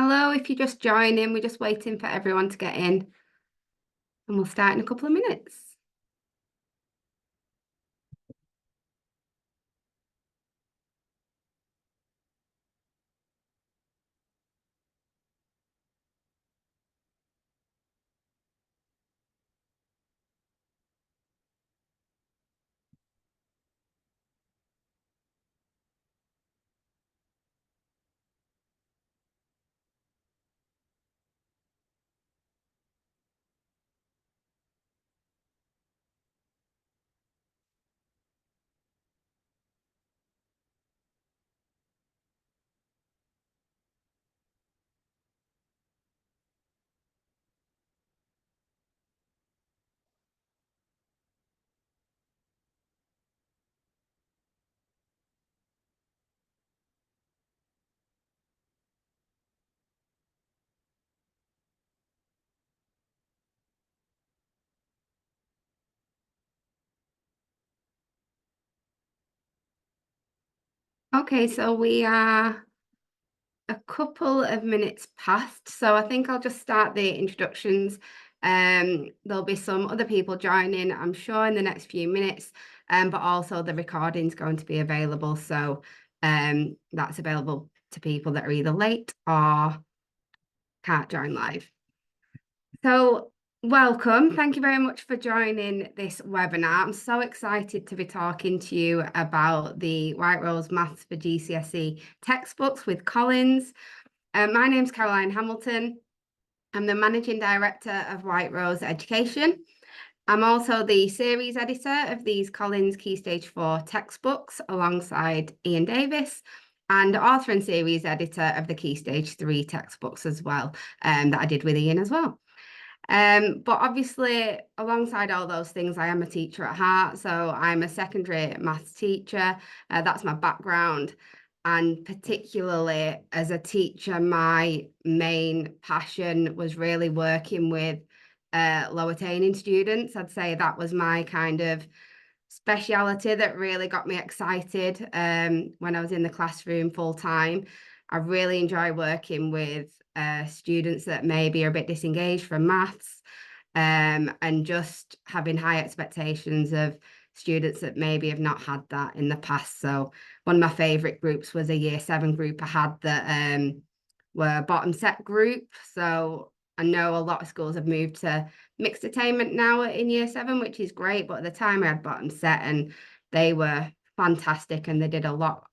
Hello, if you're just joining, we're just waiting for everyone to get in and we'll start in a couple of minutes. Okay, so we are a couple of minutes past, so I think I'll just start the introductions. There'll be some other people joining, I'm sure, in the next few minutes, but also the recording's going to be available, so that's available to people that are either late or can't join live. So welcome. Thank you very much for joining this webinar. I'm so excited to be talking to you about the White Rose Maths for GCSE textbooks with Collins. My name's Caroline Hamilton. I'm the Managing Director of White Rose Education. I'm also the series editor of these Collins Key Stage 4 textbooks alongside Ian Davis, and author and series editor of the Key Stage 3 textbooks as well, that I did with Ian as well. But obviously, alongside all those things, I am a teacher at heart. So I'm a secondary maths teacher. That's my background. And particularly as a teacher, my main passion was really working with low attaining students. I'd say that was my kind of speciality that really got me excited when I was in the classroom full time. I really enjoy working with students that maybe are a bit disengaged from maths, and just having high expectations of students that maybe have not had that in the past. So one of my favourite groups was a year 7 group I had that were bottom set group. So I know a lot of schools have moved to mixed attainment now in year 7, which is great. But at the time I had bottom set and they were fantastic and they did a lot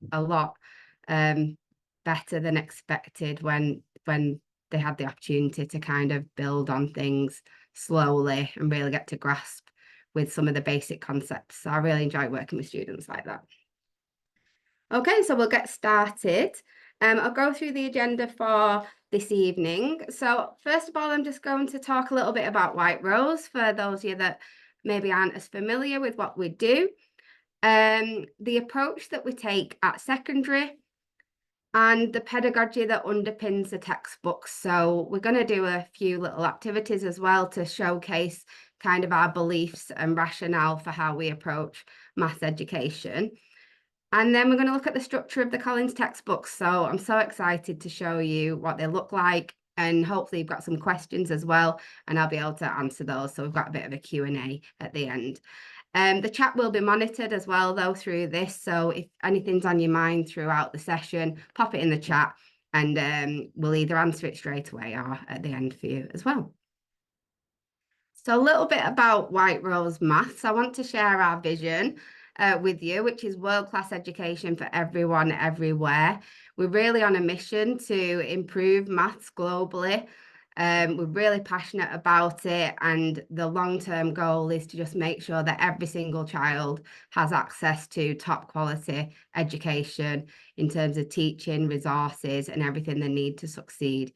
better than expected when they had the opportunity to kind of build on things slowly and really get to grasp with some of the basic concepts. So I really enjoy working with students like that. Okay, so we'll get started. I'll go through the agenda for this evening. So first of all, I'm just going to talk a little bit about White Rose for those of you that maybe aren't as familiar with what we do. The approach that we take at secondary and the pedagogy that underpins the textbooks. So we're going to do a few little activities as well to showcase kind of our beliefs and rationale for how we approach maths education. And then we're going to look at the structure of the Collins textbooks. So I'm so excited to show you what they look like, and hopefully you've got some questions as well, and I'll be able to answer those. So we've got a bit of a Q&A at the end. The chat will be monitored as well, though, through this. So if anything's on your mind throughout the session, pop it in the chat and we'll either answer it straight away or at the end for you as well. So a little bit about White Rose Maths. I want to share our vision with you, which is world-class education for everyone, everywhere. We're really on a mission to improve maths globally. We're really passionate about it, and the long-term goal is to just make sure that every single child has access to top quality education in terms of teaching, resources, and everything they need to succeed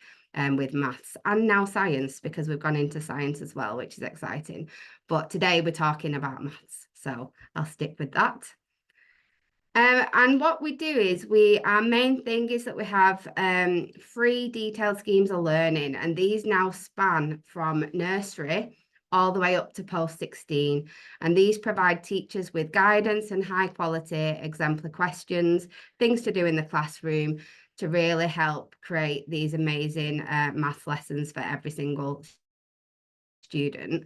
with maths and now science, because we've gone into science as well, which is exciting. But today we're talking about maths, so I'll stick with that. And what we do is our main thing is that we have 3 detailed schemes of learning, and these now span from nursery all the way up to post-16. And these provide teachers with guidance and high quality exemplar questions, things to do in the classroom to really help create these amazing maths lessons for every single student.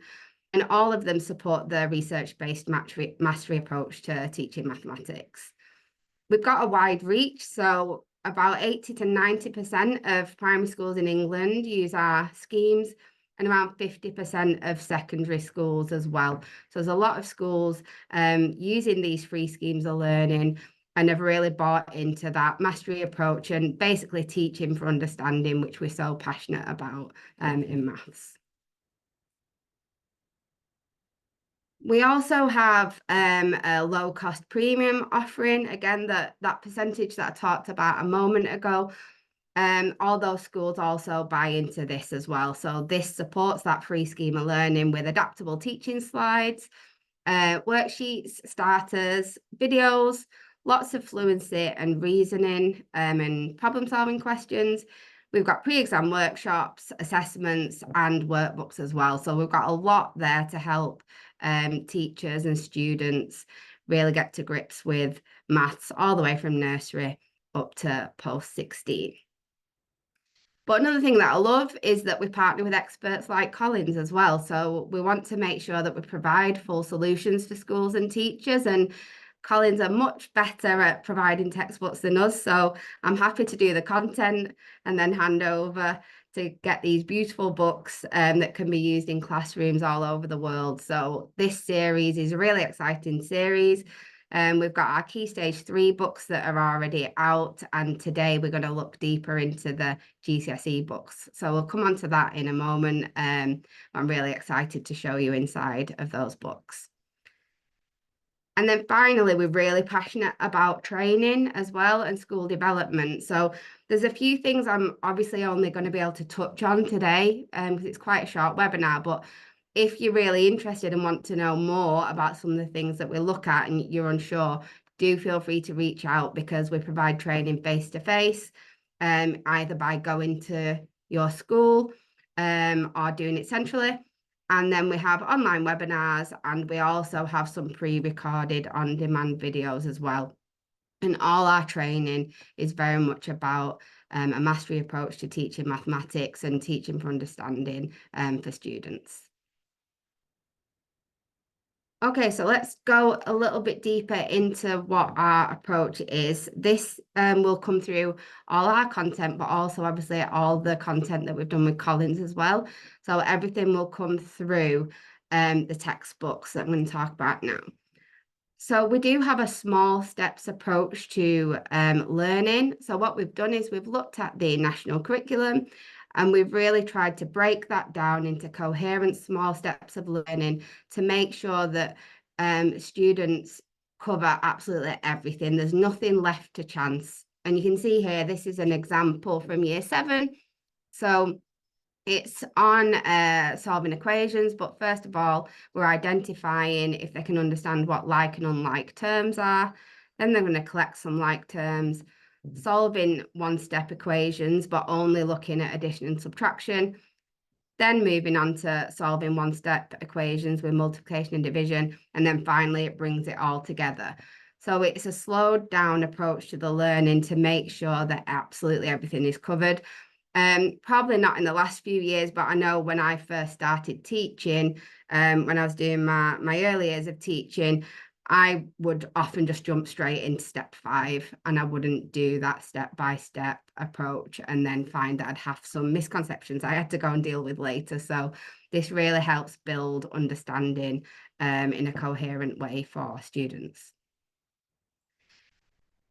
And all of them support the research-based mastery approach to teaching mathematics. We've got a wide reach, so about 80 to 90% of primary schools in England use our schemes, and around 50% of secondary schools as well. So there's a lot of schools using these free schemes of learning and have really bought into that mastery approach and basically teaching for understanding, which we're so passionate about in maths. We also have a low-cost premium offering, again, that percentage that I talked about a moment ago. All those schools also buy into this as well. So this supports that free scheme of learning with adaptable teaching slides, worksheets, starters, videos, lots of fluency and reasoning and problem-solving questions. We've got pre-exam workshops, assessments, and workbooks as well. So we've got a lot there to help teachers and students really get to grips with maths all the way from nursery up to post-16. But another thing that I love is that we partner with experts like Collins as well. So we want to make sure that we provide full solutions for schools and teachers, and Collins are much better at providing textbooks than us. So I'm happy to do the content and then hand over to get these beautiful books that can be used in classrooms all over the world. So this series is a really exciting series. We've got our Key Stage 3 books that are already out, and today we're going to look deeper into the GCSE books. So we'll come on to that in a moment. I'm really excited to show you inside of those books. And then finally, we're really passionate about training as well and school development. So there's a few things I'm obviously only going to be able to touch on today because it's quite a short webinar, but if you're really interested and want to know more about some of the things that we look at and you're unsure, do feel free to reach out, because we provide training face-to-face, either by going to your school or doing it centrally. And then we have online webinars, and we also have some pre-recorded on-demand videos as well. And all our training is very much about a mastery approach to teaching mathematics and teaching for understanding for students. Okay, so let's go a little bit deeper into what our approach is. This will come through all our content, but also obviously all the content that we've done with Collins as well. So everything will come through the textbooks that I'm going to talk about now. So we do have a small steps approach to learning. So what we've done is we've looked at the national curriculum, and we've really tried to break that down into coherent small steps of learning to make sure that students cover absolutely everything. There's nothing left to chance. And you can see here, this is an example from year 7. So it's on solving equations, but first of all, we're identifying if they can understand what like and unlike terms are. Then they're going to collect some like terms, solving one-step equations, but only looking at addition and subtraction. Then moving on to solving one-step equations with multiplication and division. And then finally, it brings it all together. So it's a slowed down approach to the learning to make sure that absolutely everything is covered. Probably not in the last few years, but I know when I first started teaching, when I was doing my early years of teaching, I would often just jump straight into step 5, and I wouldn't do that step-by-step approach and then find that I'd have some misconceptions I had to go and deal with later. So this really helps build understanding in a coherent way for students.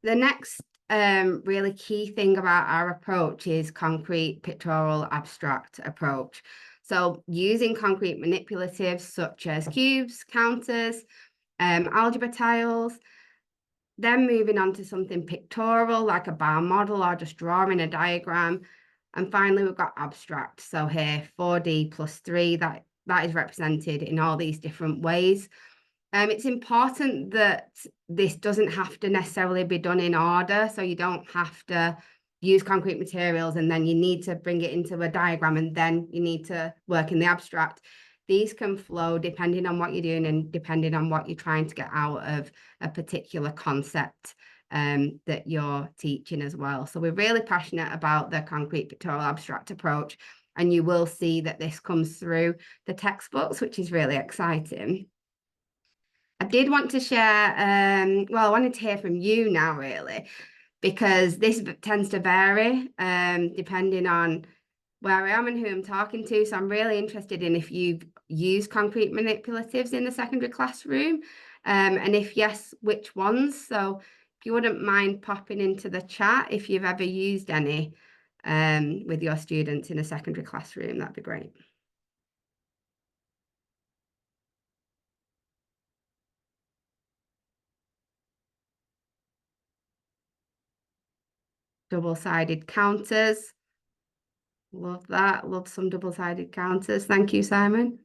The next really key thing about our approach is concrete, pictorial, abstract approach. So using concrete manipulatives such as cubes, counters, algebra tiles, then moving on to something pictorial like a bar model or just drawing a diagram. And finally, we've got abstract. So here, 4D plus 3, that is represented in all these different ways. It's important that this doesn't have to necessarily be done in order. So you don't have to use concrete materials and then you need to bring it into a diagram and then you need to work in the abstract. These can flow depending on what you're doing and depending on what you're trying to get out of a particular concept that you're teaching as well. So we're really passionate about the concrete pictorial abstract approach, and you will see that this comes through the textbooks, which is really exciting. I did want to share, well, I wanted to hear from you now, really, because this tends to vary depending on where I am and who I'm talking to. So I'm really interested in if you've used concrete manipulatives in the secondary classroom, and if yes, which ones. So if you wouldn't mind popping into the chat if you've ever used any with your students in a secondary classroom, that'd be great. Double-sided counters. Love that. Love some double-sided counters. Thank you, Simon.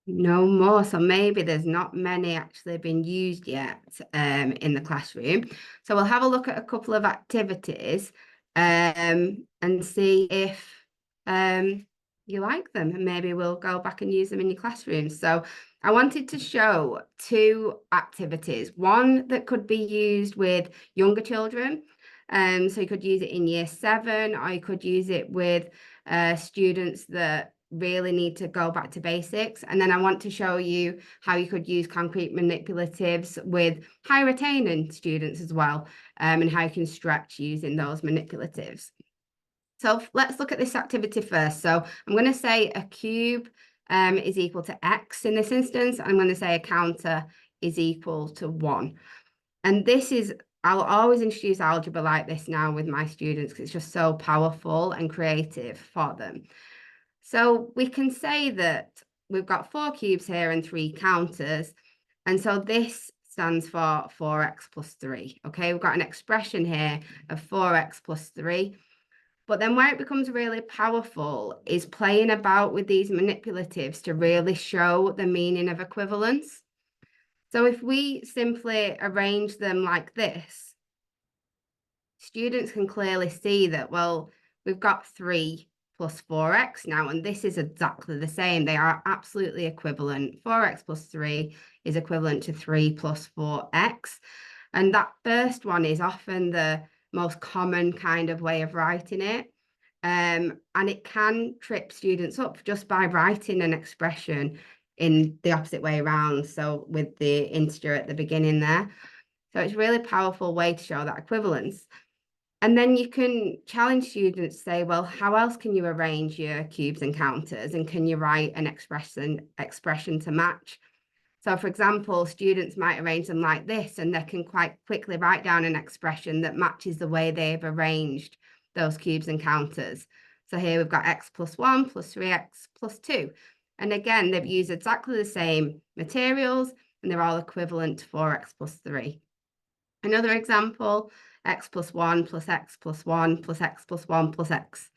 No more. So maybe there's not many actually been used yet in the classroom. So we'll have a look at a couple of activities and see if you like them, and maybe we'll go back and use them in your classroom. So I wanted to show two activities, one that could be used with younger children. So you could use it in year 7, or you could use it with students that really need to go back to basics. And then I want to show you how you could use concrete manipulatives with high retaining students as well, and how you can stretch using those manipulatives. So let's look at this activity first. So I'm going to say a cube is equal to X in this instance. I'm going to say a counter is equal to 1. And this is, I'll always introduce algebra like this now with my students because it's just so powerful and creative for them. So we can say that we've got 4 cubes here and 3 counters. And so this stands for 4x plus 3. Okay, we've got an expression here of 4x plus 3. But then where it becomes really powerful is playing about with these manipulatives to really show the meaning of equivalence. So if we simply arrange them like this, students can clearly see that, well, we've got 3 plus 4x now, and this is exactly the same. They are absolutely equivalent. 4x plus 3 is equivalent to 3 plus 4x. And that first one is often the most common kind of way of writing it. And it can trip students up just by writing an expression in the opposite way around. So with the integer at the beginning there. So it's a really powerful way to show that equivalence. And then you can challenge students to say, well, how else can you arrange your cubes and counters? And can you write an expression to match? So for example, students might arrange them like this, and they can quite quickly write down an expression that matches the way they've arranged those cubes and counters. So here we've got x plus 1 plus 3x plus 2. And again, they've used exactly the same materials, and they're all equivalent to 4x plus 3. Another example, x plus 1 plus x plus 1 plus x plus 1 plus x.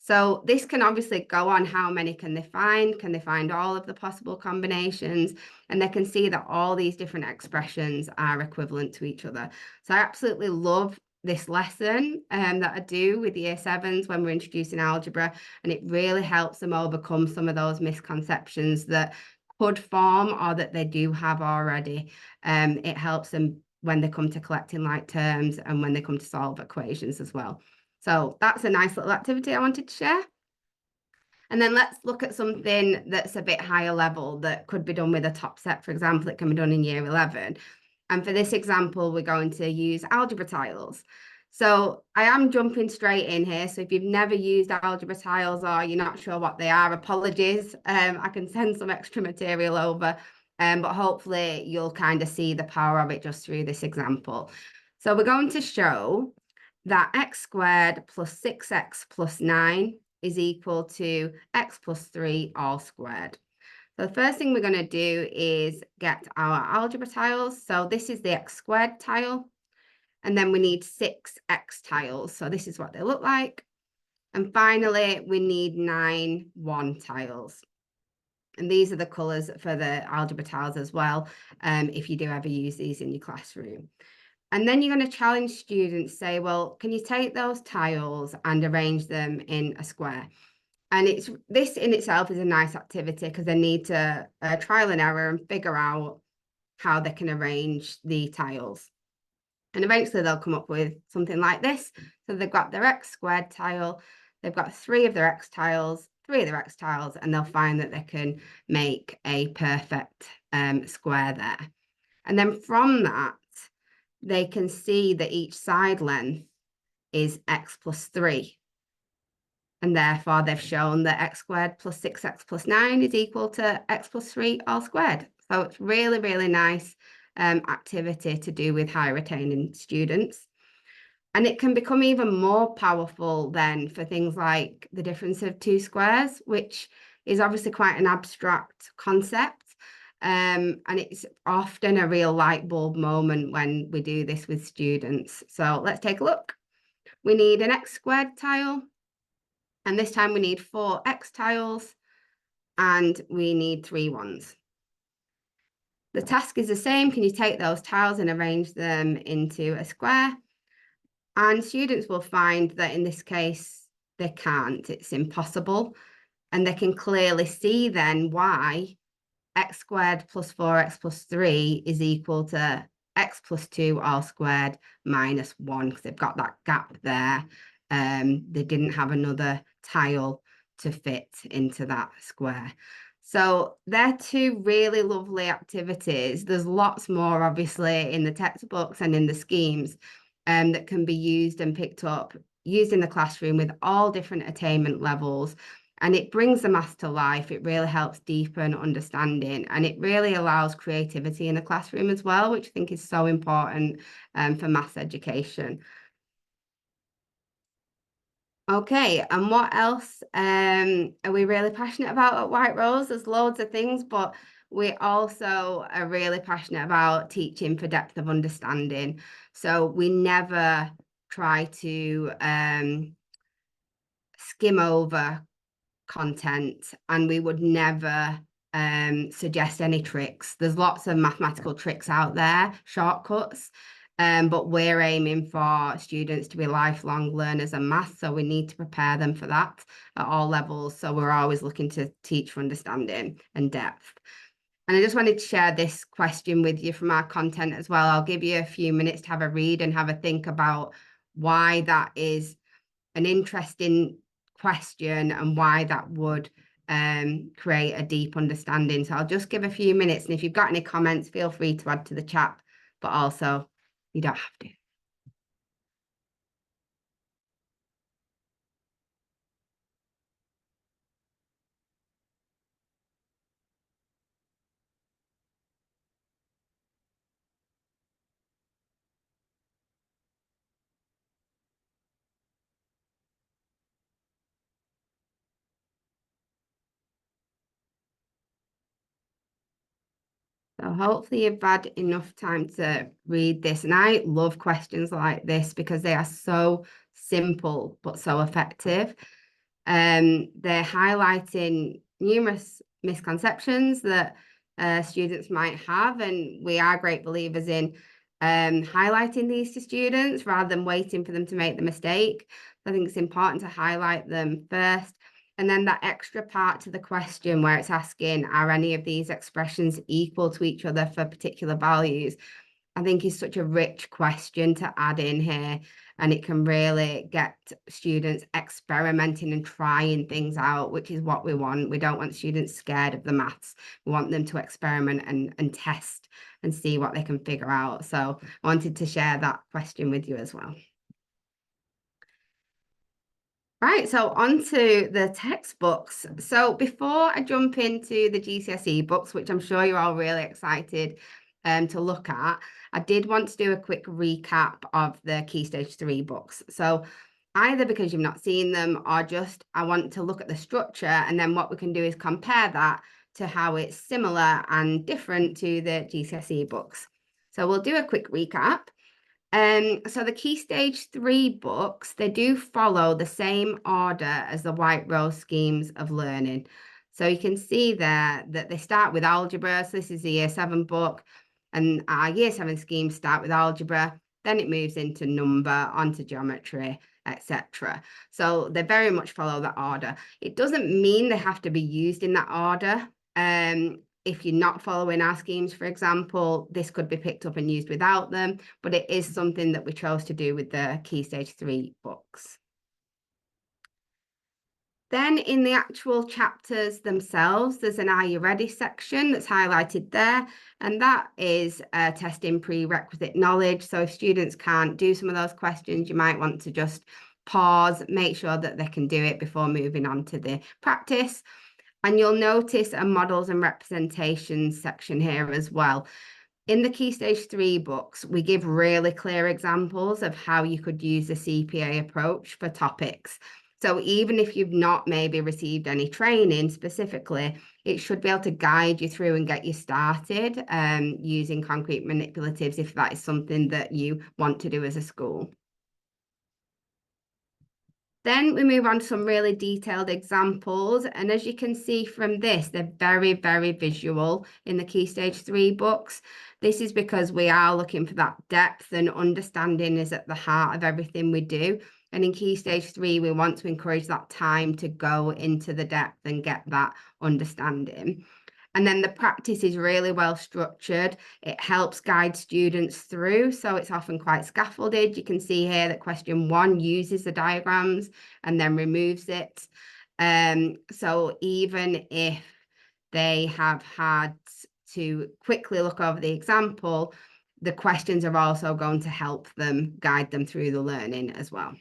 So this can obviously go on how many can they find? Can they find all of the possible combinations? And they can see that all these different expressions are equivalent to each other. So I absolutely love this lesson that I do with year 7s when we're introducing algebra, and it really helps them overcome some of those misconceptions that could form or that they do have already. It helps them when they come to collecting like terms and when they come to solve equations as well. So that's a nice little activity I wanted to share. And then let's look at something that's a bit higher level that could be done with a top set. For example, it can be done in year 11. And for this example, we're going to use algebra tiles. So I am jumping straight in here. So if you've never used algebra tiles or you're not sure what they are, apologies. I can send some extra material over, but hopefully you'll kind of see the power of it just through this example. So we're going to show that x squared plus 6x plus 9 is equal to x plus 3 all squared. So the first thing we're going to do is get our algebra tiles. So this is the x squared tile. And then we need 6x tiles. So this is what they look like. And finally, we need 9 1 tiles. And these are the colours for the algebra tiles as well, if you do ever use these in your classroom. And then you're going to challenge students, say, well, can you take those tiles and arrange them in a square? And this in itself is a nice activity because they need to trial and error and figure out how they can arrange the tiles. And eventually they'll come up with something like this. So they've got their x squared tile, they've got 3 of their x tiles, 3 of their x tiles, and they'll find that they can make a perfect square there. And then from that, they can see that each side length is x plus 3. And therefore, they've shown that x squared plus 6x plus 9 is equal to x plus 3 all squared. So it's really, really nice activity to do with high retaining students. And it can become even more powerful then for things like the difference of 2 squares, which is obviously quite an abstract concept. And it's often a real light bulb moment when we do this with students. So let's take a look. We need an x squared tile. And this time we need 4 x tiles and we need 3 ones. The task is the same. Can you take those tiles and arrange them into a square? And students will find that in this case, they can't. It's impossible. And they can clearly see then why x squared plus 4x plus 3 is equal to x plus 2 all squared minus 1, because they've got that gap there. They didn't have another tile to fit into that square. So they're 2 really lovely activities. There's lots more, obviously, in the textbooks and in the schemes that can be used and picked up, used in the classroom with all different attainment levels. And it brings the maths to life. It really helps deepen understanding, and it really allows creativity in the classroom as well, which I think is so important for maths education. Okay, and what else are we really passionate about at White Rose? There's loads of things, but we also are really passionate about teaching for depth of understanding. So we never try to skim over content, and we would never suggest any tricks. There's lots of mathematical tricks out there, shortcuts, but we're aiming for students to be lifelong learners in maths, so we need to prepare them for that at all levels. So we're always looking to teach for understanding and depth. And I just wanted to share this question with you from our content as well. I'll give you a few minutes to have a read and have a think about why that is an interesting question and why that would create a deep understanding. So I'll just give a few minutes, and if you've got any comments, feel free to add to the chat, but also you don't have to. So hopefully you've had enough time to read this. And I love questions like this because they are so simple but so effective. They're highlighting numerous misconceptions that students might have, and we are great believers in highlighting these to students rather than waiting for them to make the mistake. I think it's important to highlight them first. And then that extra part to the question where it's asking, are any of these expressions equal to each other for particular values? I think is such a rich question to add in here, and it can really get students experimenting and trying things out, which is what we want. We don't want students scared of the maths. We want them to experiment and test and see what they can figure out. So I wanted to share that question with you as well. Right, so on to the textbooks. So before I jump into the GCSE books, which I'm sure you're all really excited to look at, I did want to do a quick recap of the Key Stage 3 books. So either because you've not seen them or just I want to look at the structure, and then what we can do is compare that to how it's similar and different to the GCSE books. So we'll do a quick recap. So the Key Stage 3 books, they do follow the same order as the White Rose schemes of learning. So you can see there that they start with algebra. So this is the Year 7 book, and our Year 7 schemes start with algebra. then it moves into number, onto geometry, etc. So they very much follow that order. It doesn't mean they have to be used in that order. If you're not following our schemes, for example, this could be picked up and used without them, but it is something that we chose to do with the Key Stage 3 books. Then in the actual chapters themselves, there's an Are You Ready section that's highlighted there, and that is testing prerequisite knowledge. So if students can't do some of those questions, you might want to just pause, make sure that they can do it before moving on to the practice. And you'll notice a models and representations section here as well. In the Key Stage 3 books, we give really clear examples of how you could use the CPA approach for topics. So even if you've not maybe received any training specifically, it should be able to guide you through and get you started using concrete manipulatives if that is something that you want to do as a school. Then we move on to some really detailed examples. And as you can see from this, they're very, very visual in the Key Stage 3 books. This is because we are looking for that depth, and understanding is at the heart of everything we do. And in Key Stage 3, we want to encourage that time to go into the depth and get that understanding. And then the practice is really well structured. It helps guide students through. So it's often quite scaffolded. You can see here that question 1 uses the diagrams and then removes it. So even if they have had to quickly look over the example, the questions are also going to help them guide them through the learning as well.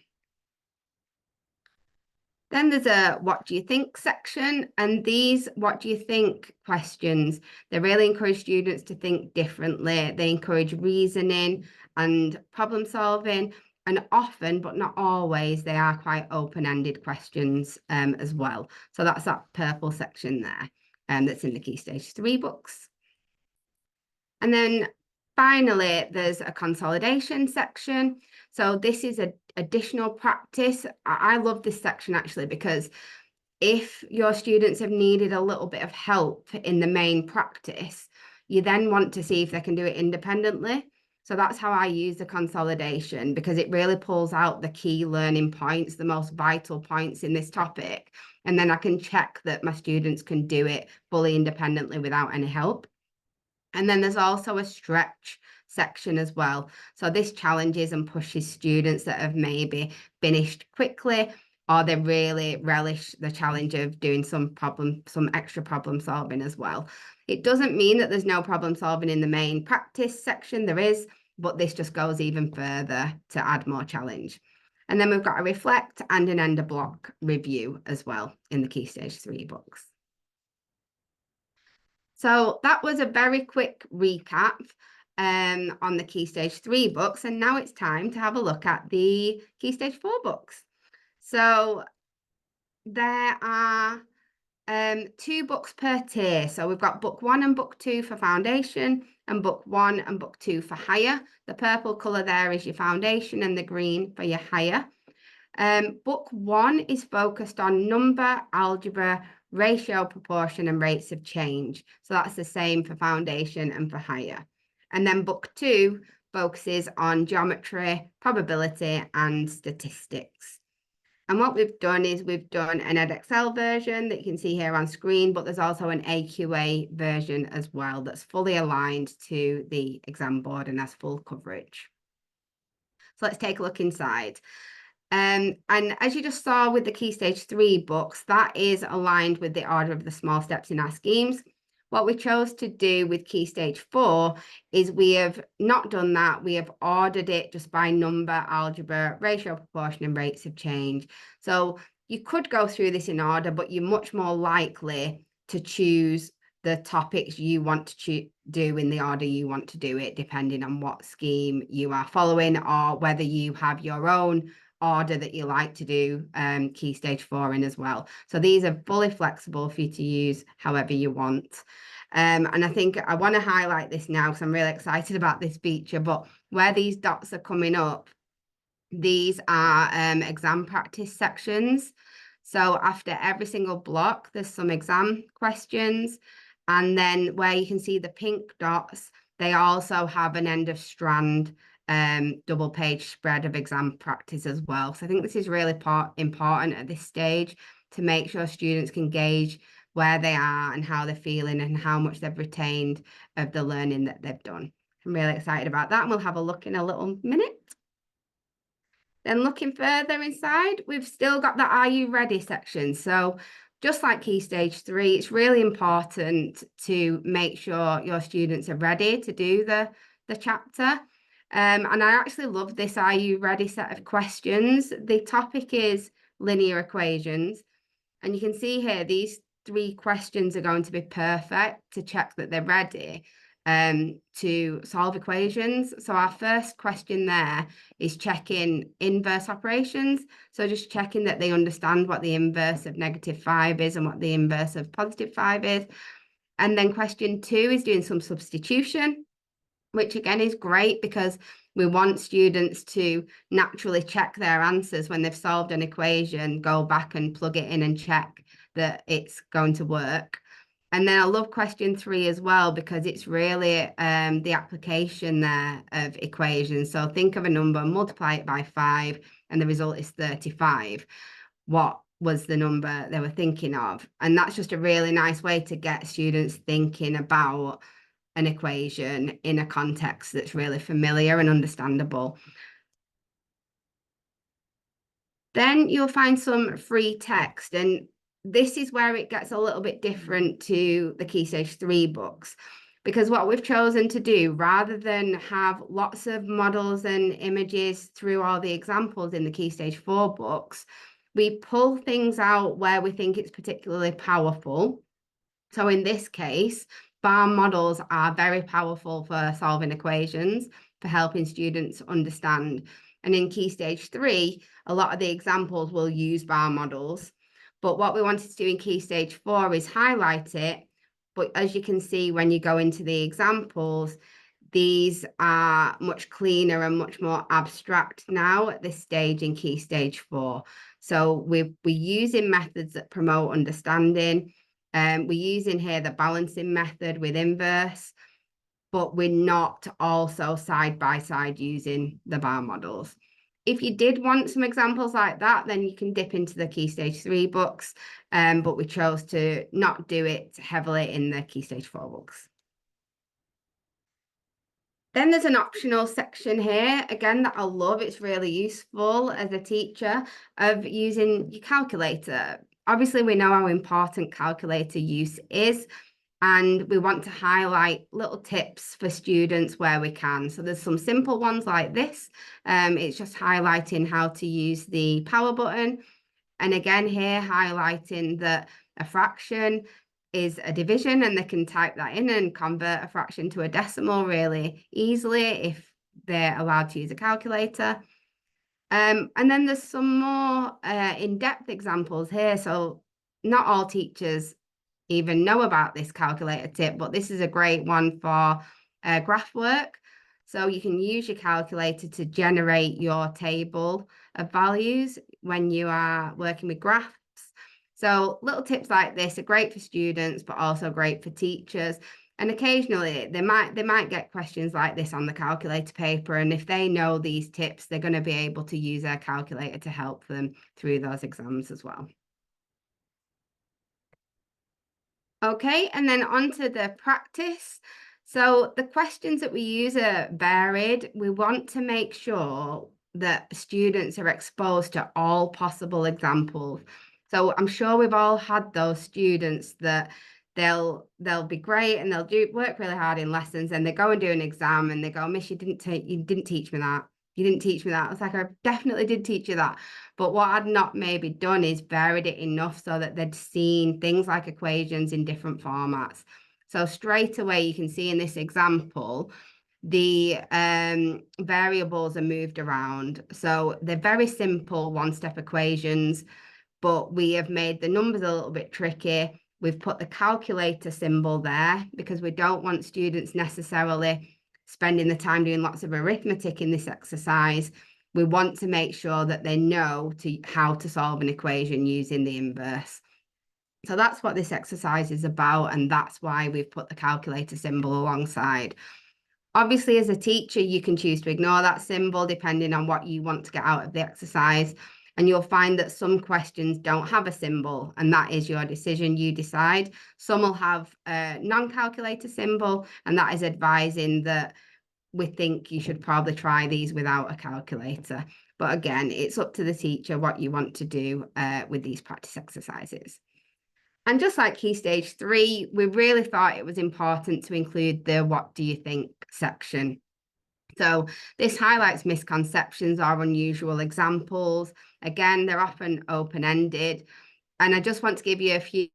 Then there's a what do you think section, and these what do you think questions, they really encourage students to think differently. They encourage reasoning and problem solving, and often, but not always, they are quite open-ended questions as well. So that's that purple section there that's in the Key Stage 3 books. And then finally, there's a consolidation section. So this is an additional practice. I love this section actually, because if your students have needed a little bit of help in the main practice, you then want to see if they can do it independently. So that's how I use the consolidation, because it really pulls out the key learning points, the most vital points in this topic. And then I can check that my students can do it fully independently without any help. And then there's also a stretch section as well. So this challenges and pushes students that have maybe finished quickly, or they really relish the challenge of doing some extra problem solving as well. It doesn't mean that there's no problem solving in the main practice section. There is, but this just goes even further to add more challenge. And then we've got a reflect and an end of block review as well in the Key Stage 3 books. So that was a very quick recap on the Key Stage 3 books, and now it's time to have a look at the Key Stage 4 books. So there are 2 books per tier. So we've got book 1 and book 2 for foundation, and book 1 and book 2 for higher. The purple colour there is your foundation, and the green for your higher. Book 1 is focused on number, algebra, ratio, proportion, and rates of change. So that's the same for foundation and for higher. And then book 2 focuses on geometry, probability, and statistics. And what we've done is we've done an Edexcel version that you can see here on screen, but there's also an AQA version as well that's fully aligned to the exam board and has full coverage. So let's take a look inside. And as you just saw with the Key Stage 3 books, that is aligned with the order of the small steps in our schemes. What we chose to do with Key Stage 4 is we have not done that. We have ordered it just by number, algebra, ratio, proportion, and rates of change. So you could go through this in order, but you're much more likely to choose the topics you want to do in the order you want to do it, depending on what scheme you are following, or whether you have your own order that you like to do Key Stage 4 in as well. So these are fully flexible for you to use however you want. And I think I want to highlight this now because I'm really excited about this feature, but where these dots are coming up, these are exam practice sections. So after every single block, there's some exam questions. And then where you can see the pink dots, they also have an end of strand double page spread of exam practice as well. So I think this is really important at this stage to make sure students can gauge where they are and how they're feeling and how much they've retained of the learning that they've done. I'm really excited about that, and we'll have a look in a little minute. Then looking further inside, we've still got the Are You Ready section. So just like Key Stage 3, it's really important to make sure your students are ready to do the chapter. And I actually love this Are You Ready set of questions. The topic is linear equations. And you can see here, these 3 questions are going to be perfect to check that they're ready to solve equations. So our first question there is checking inverse operations. So just checking that they understand what the inverse of -5 is and what the inverse of +5 is. And then question 2 is doing some substitution, which again is great because we want students to naturally check their answers when they've solved an equation, go back and plug it in and check that it's going to work. And then I love question 3 as well, because it's really the application there of equations. So think of a number, multiply it by 5, and the result is 35. What was the number they were thinking of? And that's just a really nice way to get students thinking about an equation in a context that's really familiar and understandable. Then you'll find some free text, and this is where it gets a little bit different to the Key Stage 3 books, because what we've chosen to do, rather than have lots of models and images through all the examples in the Key Stage 4 books, we pull things out where we think it's particularly powerful. So in this case, bar models are very powerful for solving equations, for helping students understand. And in Key Stage 3, a lot of the examples will use bar models. But what we wanted to do in Key Stage 4 is highlight it. But as you can see, when you go into the examples, these are much cleaner and much more abstract now at this stage in Key Stage 4. So we're using methods that promote understanding. We're using here the balancing method with inverse, but we're not also side by side using the bar models. If you did want some examples like that, then you can dip into the Key Stage 3 books, but we chose to not do it heavily in the Key Stage 4 books. Then there's an optional section here, again, that I love. It's really useful as a teacher, of using your calculator. Obviously, we know how important calculator use is, and we want to highlight little tips for students where we can. So there's some simple ones like this. It's just highlighting how to use the power button. And again, here highlighting that a fraction is a division, and they can type that in and convert a fraction to a decimal really easily if they're allowed to use a calculator. And then there's some more in-depth examples here. So not all teachers even know about this calculator tip, but this is a great one for graph work. So you can use your calculator to generate your table of values when you are working with graphs. So little tips like this are great for students, but also great for teachers. And occasionally they might get questions like this on the calculator paper. And if they know these tips, they're going to be able to use their calculator to help them through those exams as well. Okay, and then on to the practice. So the questions that we use are varied. We want to make sure that students are exposed to all possible examples. So I'm sure we've all had those students that they'll be great and they'll work really hard in lessons, and they go and do an exam and they go, "Miss, you didn't teach me that. You didn't teach me that." I was like, "I definitely did teach you that." But what I'd not maybe done is varied it enough so that they'd seen things like equations in different formats. So straight away, you can see in this example, the variables are moved around. So they're very simple one-step equations, but we have made the numbers a little bit tricky. We've put the calculator symbol there because we don't want students necessarily spending the time doing lots of arithmetic in this exercise. We want to make sure that they know how to solve an equation using the inverse. So that's what this exercise is about, and that's why we've put the calculator symbol alongside. Obviously, as a teacher, you can choose to ignore that symbol depending on what you want to get out of the exercise. And you'll find that some questions don't have a symbol, and that is your decision. You decide. Some will have a non-calculator symbol, and that is advising that we think you should probably try these without a calculator. But again, it's up to the teacher what you want to do with these practice exercises. And just like Key Stage 3, we really thought it was important to include the what do you think section. So this highlights misconceptions or unusual examples. Again, they're often open-ended. And I just want to give you a few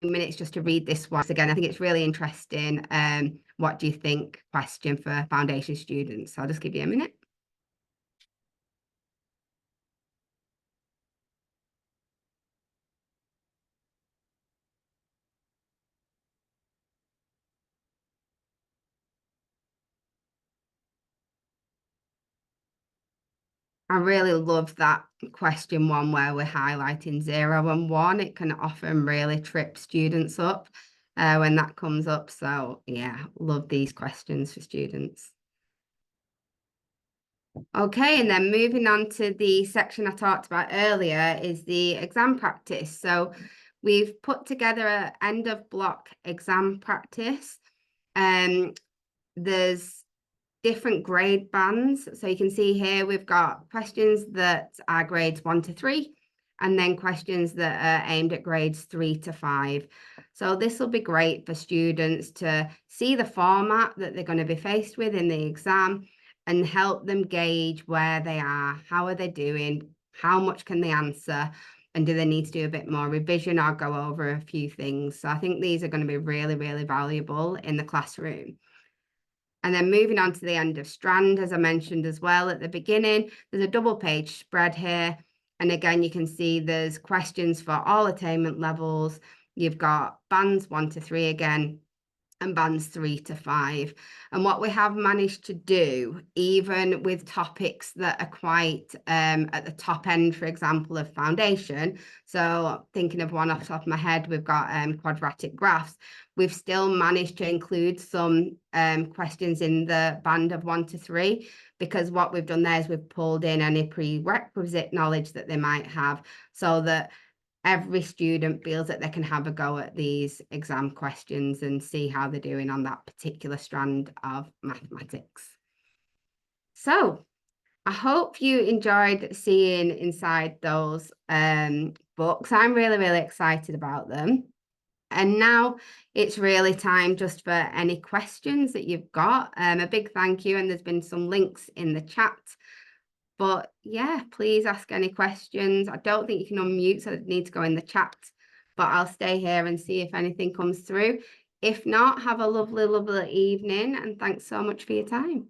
minutes just to read this one. Again, I think it's really interesting. What do you think question for foundation students? So I'll just give you a minute. I really love that question one where we're highlighting 0 and 1. It can often really trip students up when that comes up. So yeah, love these questions for students. Okay, and then moving on to the section I talked about earlier is the exam practice. So we've put together an end of block exam practice. There's different grade bands. So you can see here we've got questions that are grades 1 to 3, and then questions that are aimed at grades 3 to 5. So this will be great for students to see the format that they're going to be faced with in the exam and help them gauge where they are, how are they doing, how much can they answer, and do they need to do a bit more revision or go over a few things. So I think these are going to be really, really valuable in the classroom. And then moving on to the end of strand, as I mentioned as well at the beginning, there's a double page spread here. And again, you can see there's questions for all attainment levels. You've got bands 1 to 3 again, and bands 3 to 5. And what we have managed to do, even with topics that are quite at the top end, for example, of foundation. So thinking of one off the top of my head, we've got quadratic graphs. We've still managed to include some questions in the band of 1 to 3, because what we've done there is we've pulled in any prerequisite knowledge that they might have, so that every student feels that they can have a go at these exam questions and see how they're doing on that particular strand of mathematics. So I hope you enjoyed seeing inside those books. I'm really, really excited about them. And now it's really time just for any questions that you've got. A big thank you. And there's been some links in the chat. But yeah, please ask any questions. I don't think you can unmute, so I need to go in the chat. But I'll stay here and see if anything comes through. If not, have a lovely, lovely evening. And thanks so much for your time.